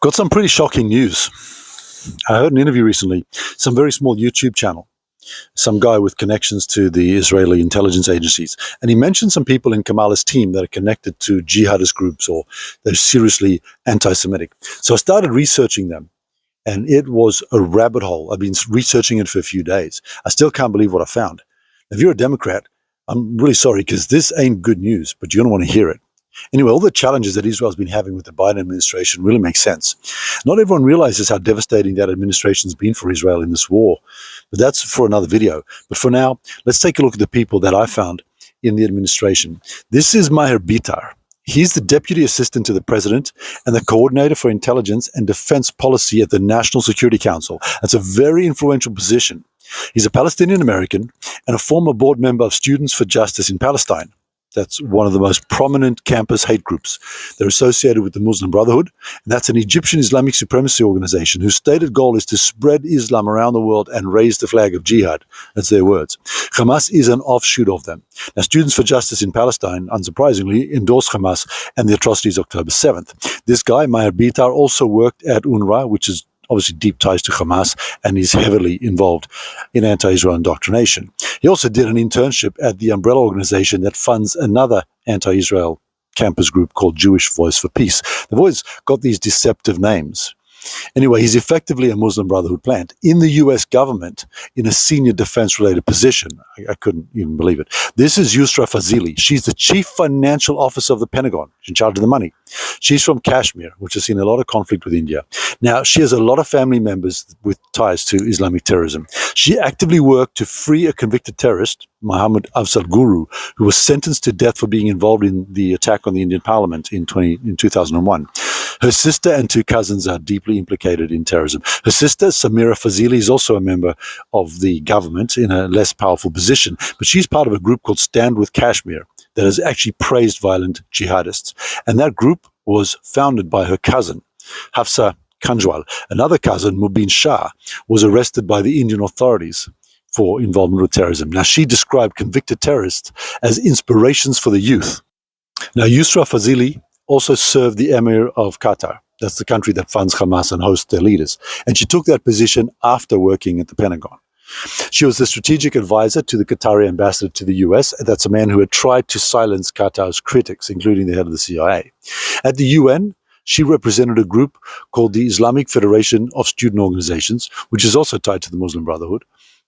Got some pretty shocking news. I heard an interview recently, some very small YouTube channel, some guy with connections to the Israeli intelligence agencies. And he mentioned some people in Kamala's team that are connected to jihadist groups or they're seriously anti-Semitic. So I started researching them, and it was a rabbit hole. I've been researching it for a few days. I still can't believe what I found. If you're a Democrat, I'm really sorry because this ain't good news, but you're going to want to hear it. Anyway, all the challenges that Israel's been having with the Biden administration really make sense. Not everyone realizes how devastating that administration's been for Israel in this war, but that's for another video. But for now, let's take a look at the people that I found in the administration. This is Maher Bear. He's the Deputy Assistant to the President and the Coordinator for Intelligence and Defense Policy at the National Security Council. That's a very influential position. He's a Palestinian American and a former board member of Students for Justice in Palestine. That's one of the most prominent campus hate groups. They're associated with the Muslim Brotherhood, and that's an Egyptian Islamic supremacy organization whose stated goal is to spread Islam around the world and raise the flag of jihad. That's their words. Hamas is an offshoot of them. Now, Students for Justice in Palestine, unsurprisingly, endorse Hamas and the atrocities of October 7th. This guy, Maher Bear, also worked at UNRWA, which is obviously deep ties to Hamas, and is heavily involved in anti-Israel indoctrination. He also did an internship at the umbrella organization that funds another anti-Israel campus group called Jewish Voice for Peace. They've always got these deceptive names. Anyway, he's effectively a Muslim Brotherhood plant in the US government in a senior defense-related position. I couldn't even believe it. This is Ushafili. She's the Chief Financial Officer of the Pentagon. She's in charge of the money. She's from Kashmir, which has seen a lot of conflict with India. Now, she has a lot of family members with ties to Islamic terrorism. She actively worked to free a convicted terrorist, Muhammad Afzal Guru, who was sentenced to death for being involved in the attack on the Indian Parliament in 2001. Her sister and two cousins are deeply implicated in terrorism. Her sister, Samira Fazili, is also a member of the government in a less powerful position, but she's part of a group called Stand with Kashmir that has actually praised violent jihadists. And that group was founded by her cousin, Hafsa Kanjwal. Another cousin, Mubin Shah, was arrested by the Indian authorities for involvement with terrorism. Now, she described convicted terrorists as inspirations for the youth. Now, Yusra Fazili also served the Emir of Qatar. That's the country that funds Hamas and hosts their leaders. And she took that position after working at the Pentagon. She was the strategic advisor to the Qatari ambassador to the US. That's a man who had tried to silence Qatar's critics, including the head of the CIA. At the UN, she represented a group called the Islamic Federation of Student Organizations, which is also tied to the Muslim Brotherhood,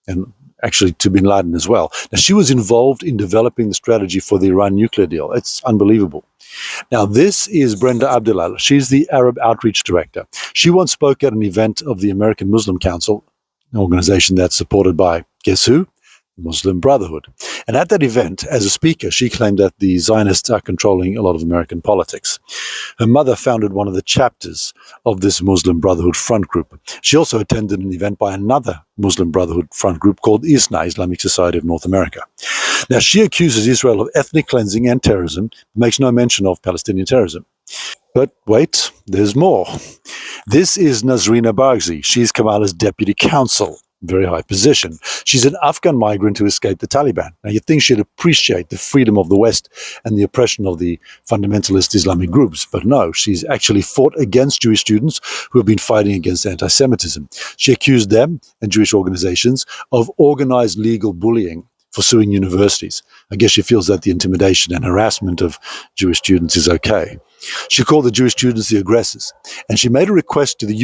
and actually to bin Laden as well. Now, she was involved in developing the strategy for the Iran nuclear deal. It's unbelievable. Now, this is Brenda Abdelal. She's the Arab Outreach Director. She once spoke at an event of the American Muslim Council, an organization that's supported by, guess who? Muslim Brotherhood. And at that event, as a speaker, she claimed that the Zionists are controlling a lot of American politics. Her mother founded one of the chapters of this Muslim Brotherhood front group. She also attended an event by another Muslim Brotherhood front group called ISNA, Islamic Society of North America. Now, she accuses Israel of ethnic cleansing and terrorism, makes no mention of Palestinian terrorism. But wait, there's more. This is Nazrin Bari. She's Kamala's deputy counsel. Very high position. She's an Afghan migrant who escaped the Taliban. Now, you'd think she'd appreciate the freedom of the West and the oppression of the fundamentalist Islamic groups, but no, she's actually fought against Jewish students who have been fighting against anti-Semitism. She accused them and Jewish organizations of organized legal bullying for suing universities. I guess she feels that the intimidation and harassment of Jewish students is okay. She called the Jewish students the aggressors, and she made a request to the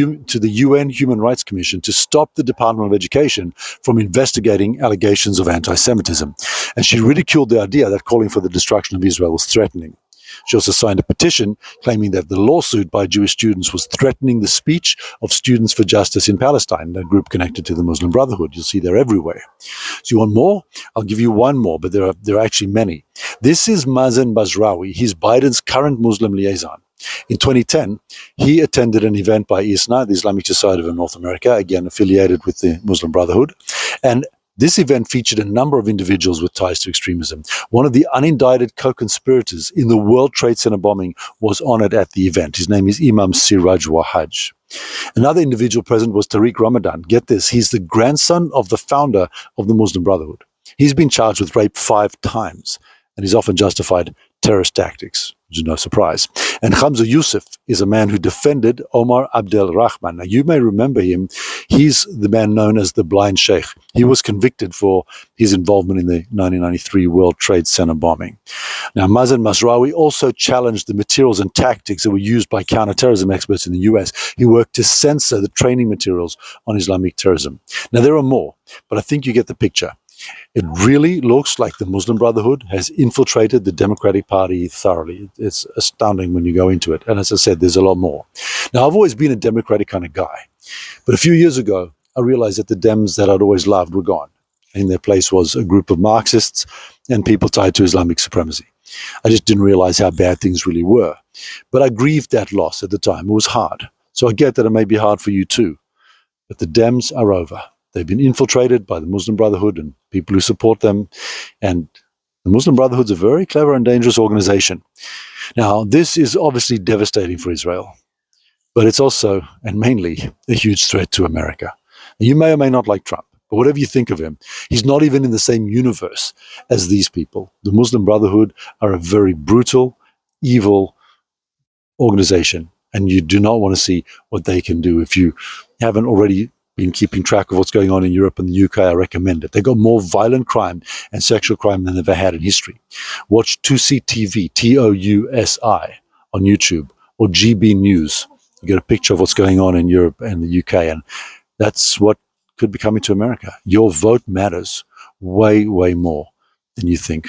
UN Human Rights Commission to stop the Department of Education from investigating allegations of anti-Semitism. And she ridiculed the idea that calling for the destruction of Israel was threatening. She also signed a petition claiming that the lawsuit by Jewish students was threatening the speech of Students for Justice in Palestine, a group connected to the Muslim Brotherhood. You'll see they're everywhere. So you want more? I'll give you one more, but there are actually many. This is Mazen Basrawi. He's Biden's current Muslim liaison. In 2010, he attended an event by ISNA, the Islamic Society of North America, again affiliated with the Muslim Brotherhood, and this event featured a number of individuals with ties to extremism. One of the unindicted co-conspirators in the World Trade Center bombing was honored at the event. His name is Imam Siraj Wahaj. Another individual present was Tariq Ramadan. Get this, he's the grandson of the founder of the Muslim Brotherhood. He's been charged with rape 5 times, and he's often justified terrorist tactics. which is no surprise. And Hamza YF is a man who defended Omar Abdel Rahman. Now, you may remember him. He's the man known as the Blind Sheikh. He was convicted for his involvement in the 1993 World Trade Center bombing. Now, Mazen Basrawi also challenged the materials and tactics that were used by counterterrorism experts in the US. He worked to censor the training materials on Islamic terrorism. Now, there are more, but I think you get the picture. It really looks like the Muslim Brotherhood has infiltrated the Democratic Party thoroughly. It's astounding when you go into it. And as I said, there's a lot more. Now, I've always been a Democratic kind of guy. But a few years ago, I realized that the Dems that I'd always loved were gone. In their place was a group of Marxists and people tied to Islamic supremacy. I just didn't realize how bad things really were. But I grieved that loss at the time. It was hard. So I get that it may be hard for you too. But the Dems are over. They've been infiltrated by the Muslim Brotherhood and people who support them. And the Muslim Brotherhood's a very clever and dangerous organization. Now, this is obviously devastating for Israel, but it's also, and mainly, a huge threat to America. You may or may not like Trump, but whatever you think of him, he's not even in the same universe as these people. The Muslim Brotherhood are a very brutal, evil organization, and you do not want to see what they can do. If you haven't already been keeping track of what's going on in Europe and the UK, I recommend it. They've got more violent crime and sexual crime than they've ever had in history. Watch Tousi TV, Tousi, on YouTube, or GB News. You get a picture of what's going on in Europe and the UK, and that's what could be coming to America. Your vote matters way, way more than you think.